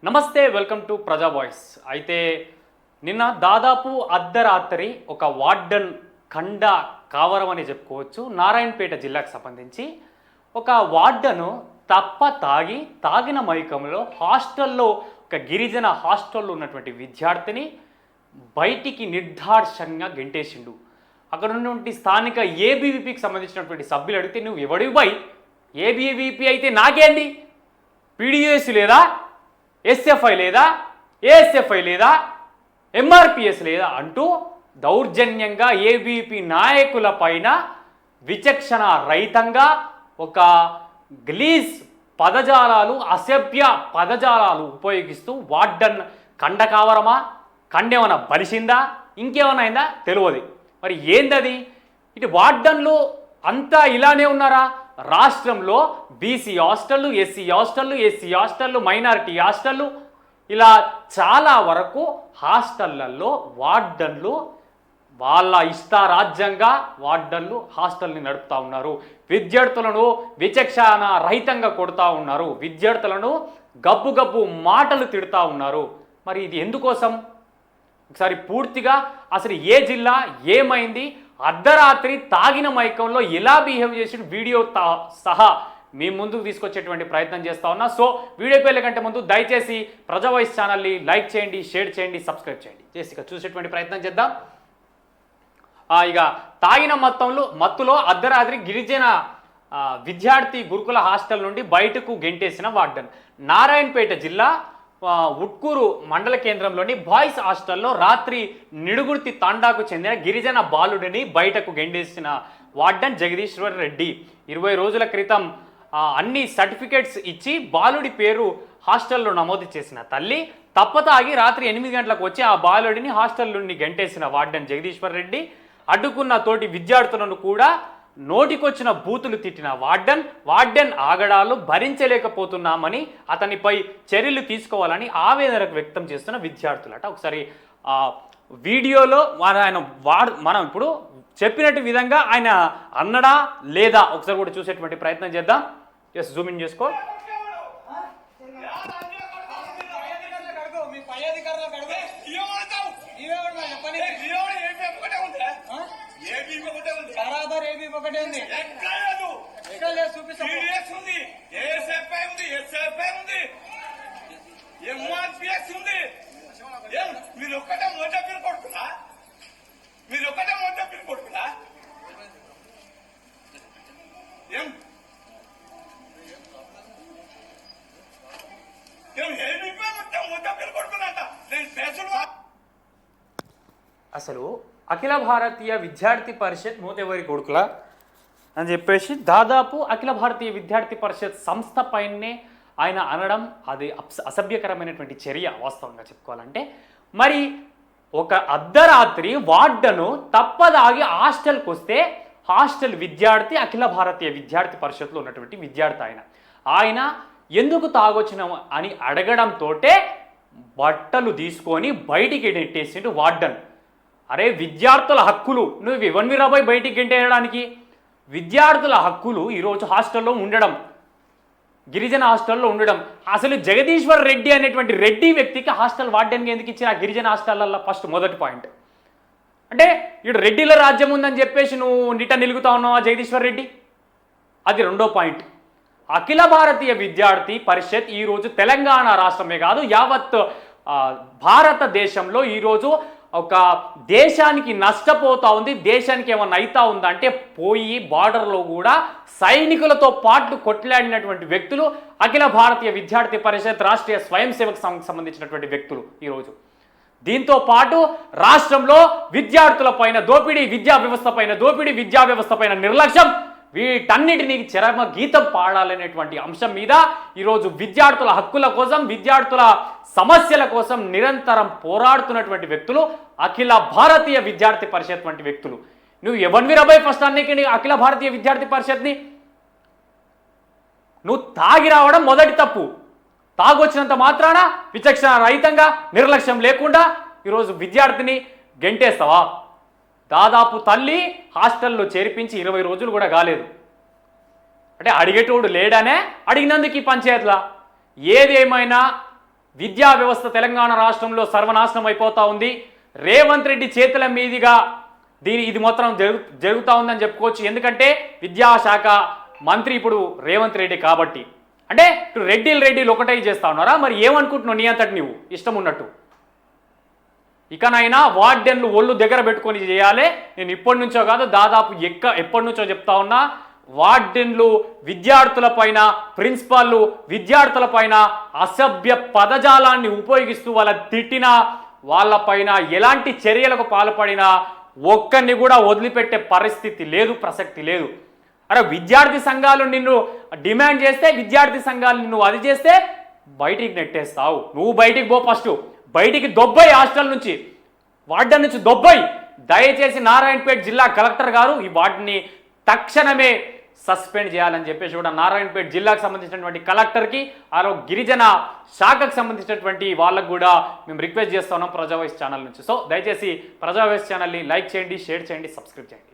నమస్తే, welcome to ప్రజా voice. అయితే నిన్న దాదాపు అర్ధరాత్రి ఒక వార్డన్ కండ కావరం అని చెప్పుకోవచ్చు. నారాయణపేట జిల్లాకు సంబంధించి ఒక వార్డను తాగిన మైకంలో హాస్టల్లో ఒక గిరిజన హాస్టల్లో ఉన్నటువంటి విద్యార్థిని బయటికి నిర్దాక్షంగా గెంటేసిండు. అక్కడ ఉన్నటువంటి స్థానిక ఏబీవీపీకి సంబంధించినటువంటి సభ్యులు అడిగితే నువ్వు ఎవడివి బై, ఏబీవీపీ అయితే నాకేంది, పీడిఎస్ లేదా, ఎస్ఎఫ్ఐ లేదా, ఏఎస్ఎఫ్ఐ లేదా, ఎంఆర్పిఎస్ లేదా అంటూ దౌర్జన్యంగా ఏబీపీ నాయకుల పైన విచక్షణ రహితంగా ఒక గ్లీజ్ పదజాలాలు, అసభ్య పదజాలాలు ఉపయోగిస్తూ వార్డన్ కండ కావరమా, కండేమన్నా బలిసిందా, ఇంకేమన్నా అయిందా తెలియదు. మరి ఏందది? ఇటు వార్డన్లు అంతా ఇలానే ఉన్నారా? రాష్ట్రంలో బీసీ హాస్టళ్ళు, ఎస్సీ హాస్టళ్ళు, ఎస్సీ హాస్టళ్ళు, మైనారిటీ హాస్టళ్ళు, ఇలా చాలా వరకు హాస్టళ్లలో వార్డన్లు వాళ్ళ ఇష్టారాజ్యంగా వార్డన్లు హాస్టల్ని నడుపుతూ ఉన్నారు. విద్యార్థులను విచక్షణ రహితంగా కొడుతూ ఉన్నారు. విద్యార్థులను గబ్బు గబ్బు మాటలు తిడుతూ ఉన్నారు. మరి ఇది ఎందుకోసం? ఒకసారి పూర్తిగా అసలు ఏ జిల్లా, ఏమైంది, అర్ధరాత్రి తాగిన మైకంలో ఎలా బిహేవ్ చేసి వీడియో సహా మీ ముందుకు తీసుకొచ్చేటువంటి ప్రయత్నం చేస్తా ఉన్నా. సో వీడియోకి వెళ్ళే కంటే ముందు దయచేసి ప్రజా వాయిస్ ఛానల్ని లైక్ చేయండి, షేర్ చేయండి, సబ్స్క్రైబ్ చేయండి. చేసి ఇక చూసేటువంటి ప్రయత్నం చేద్దాం. ఇక తాగిన మత్తులో అర్ధరాత్రి గిరిజన విద్యార్థి గురుకుల హాస్టల్ నుండి బయటకు గెంటేసిన వార్డన్. నారాయణపేట జిల్లా ఉట్కూరు మండల కేంద్రంలోని బాయ్స్ హాస్టల్లో రాత్రి నిడుగుర్తి తాండాకు చెందిన గిరిజన బాలుడిని బయటకు గెంటేసిన వార్డన్ జగదీశ్వర్ రెడ్డి 20 రోజుల క్రితం అన్ని సర్టిఫికేట్స్ ఇచ్చి బాలుడి పేరు హాస్టల్లో నమోదు చేసిన తల్లి తప్పతాగి రాత్రి 8 గంటలకు వచ్చి ఆ బాలుడిని హాస్టల్ నుండి గెంటేసిన వార్డన్ జగదీశ్వర్ రెడ్డి అడ్డుకున్న తోటి విద్యార్థులను కూడా నోటికొచ్చిన బూతులు తిట్టిన వార్డెన్ ఆగడాలు భరించలేకపోతున్నామని అతనిపై చర్యలు తీసుకోవాలని ఆవేదనకు వ్యక్తం చేస్తున్న విద్యార్థులట. ఒకసారి వీడియోలో మనం ఇప్పుడు చెప్పినట్టు విధంగా ఆయన అన్నడా లేదా ఒకసారి కూడా చూసేటువంటి ప్రయత్నం చేద్దాం. జస్ట్ జూమ్ ఇన్ చేసుకో. అసలు అఖిల భారతీయ విద్యార్థి పరిషత్ మూతెవరి కొడుకులా అని చెప్పేసి దాదాపు అఖిల భారతీయ విద్యార్థి పరిషత్ సంస్థ పైనే ఆయన అనడం అది అసభ్యకరమైనటువంటి చర్య వాస్తవంగా చెప్పుకోవాలంటే. మరి ఒక అర్ధరాత్రి వార్డను తప్పదాగి హాస్టల్కి వస్తే హాస్టల్ విద్యార్థి అఖిల భారతీయ విద్యార్థి పరిషత్లో ఉన్నటువంటి విద్యార్థి ఆయన ఎందుకు తాగొచ్చిన అని అడగడంతో బట్టలు తీసుకొని బయటికి నెట్టేసిండు వార్డన్. అరే విద్యార్థుల హక్కులు నువ్వు ఇవన్నీ రాబోయి బయటికి గెంటేయడానికి. విద్యార్థుల హక్కులు ఈరోజు హాస్టల్లో ఉండడం, గిరిజన హాస్టల్లో ఉండడం. అసలు జగదీశ్వర్ రెడ్డి అనేటువంటి రెడ్డి వ్యక్తికి హాస్టల్ వార్డెన్గా ఎందుకు ఇచ్చిన గిరిజన హాస్టల్లో ఫస్ట్ మొదటి పాయింట్. అంటే ఇప్పుడు రెడ్డిల రాజ్యం ఉందని చెప్పేసి నువ్వు నిట నిలుగుతా ఉన్నావా జగదీశ్వర్ రెడ్డి? అది రెండో పాయింట్. అఖిల భారతీయ విద్యార్థి పరిషత్ ఈరోజు తెలంగాణ రాష్ట్రమే కాదు యావత్ భారతదేశంలో ఈరోజు ఒక దేశానికి నష్టపోతా ఉంది, దేశానికి ఏమన్నా అవుతా ఉందంటే పోయి బార్డర్లో కూడా సైనికులతో పాటు కొట్లాడినటువంటి వ్యక్తులు అఖిల భారతీయ విద్యార్థి పరిషత్ రాష్ట్రీయ స్వయం సేవకు సంబంధించినటువంటి వ్యక్తులు ఈరోజు. దీంతో పాటు రాష్ట్రంలో విద్యార్థుల పైన దోపిడీ, విద్యా వ్యవస్థ పైన నిర్లక్ష్యం, వీటన్నిటినీ చరమ గీతం పాడాలనేటువంటి అంశం మీద ఈరోజు విద్యార్థుల హక్కుల కోసం, విద్యార్థుల సమస్యల కోసం నిరంతరం పోరాడుతున్నటువంటి వ్యక్తులు అఖిల భారతీయ విద్యార్థి పరిషత్ వంటి వ్యక్తులు. నువ్వు ఎవరిని రాబోయే ఫస్ట్ అన్నిటిని అఖిల భారతీయ విద్యార్థి పరిషత్ని నువ్వు తాగి రావడం మొదటి తప్పు. తాగొచ్చినంత మాత్రాన విచక్షణ రహితంగా నిర్లక్ష్యం లేకుండా ఈరోజు విద్యార్థిని గెంటేస్తావా? దాదాపు తల్లి హాస్టల్లో చేర్పించి 20 రోజులు కూడా కాలేదు. అంటే అడిగేటోడు లేడనే అడిగినందుకు ఈ పంచాయతీలా. ఏదేమైనా విద్యా వ్యవస్థ తెలంగాణ రాష్ట్రంలో సర్వనాశనం అయిపోతా ఉంది. రేవంత్ రెడ్డి చేతుల మీదుగా ఇది మొత్తం జరుగుతూ ఉందని చెప్పుకోవచ్చు. ఎందుకంటే విద్యాశాఖ మంత్రి ఇప్పుడు రేవంత్ రెడ్డి కాబట్టి. అంటే ఇప్పుడు రెడ్డిలు ఒకటే చేస్తా ఉన్నారా? మరి ఏమనుకుంటున్నావు నీ అంతటి నువ్వు ఇష్టం ఉన్నట్టు? ఇకనైనా వార్డెన్లు ఒళ్ళు దగ్గర పెట్టుకొని చేయాలి. నేను ఇప్పటి నుంచో కాదు, దాదాపు ఎప్పటి నుంచో చెప్తా ఉన్నా, వార్డెన్లు విద్యార్థులపైన, ప్రిన్సిపాల్లు విద్యార్థులపైన అసభ్య పదజాలాన్ని ఉపయోగిస్తూ వాళ్ళ తిట్టిన వాళ్ళపైన ఎలాంటి చర్యలకు పాల్పడినా ఒక్కరిని కూడా వదిలిపెట్టే పరిస్థితి లేదు, ప్రసక్తి లేదు. అరే విద్యార్థి సంఘాలు నిన్ను డిమాండ్ చేస్తే, విద్యార్థి సంఘాలు నిన్ను అది చేస్తే బయటికి నెట్టేస్తావు. నువ్వు బయటికి పో, ఫస్ట్ బయటికి దొబ్బాయి, హాస్టల్ నుంచి వార్డెన్ నుంచి దొబ్బాయి. దయచేసి నారాయణపేట జిల్లా కలెక్టర్ గారు ఈ వార్డుని తక్షణమే సస్పెండ్ చేయాలని చెప్పేసి కూడా నారాయణపేట జిల్లాకు సంబంధించినటువంటి కలెక్టర్కి, అలాగే గిరిజన శాఖకు సంబంధించినటువంటి వాళ్ళకు కూడా మేము రిక్వెస్ట్ చేస్తున్నాం ప్రజా వాయిస్ ఛానల్ నుంచి. సో దయచేసి ప్రజా వాయిస్ ఛానల్ని లైక్ చేయండి, షేర్ చేయండి, సబ్స్క్రైబ్ చేయండి.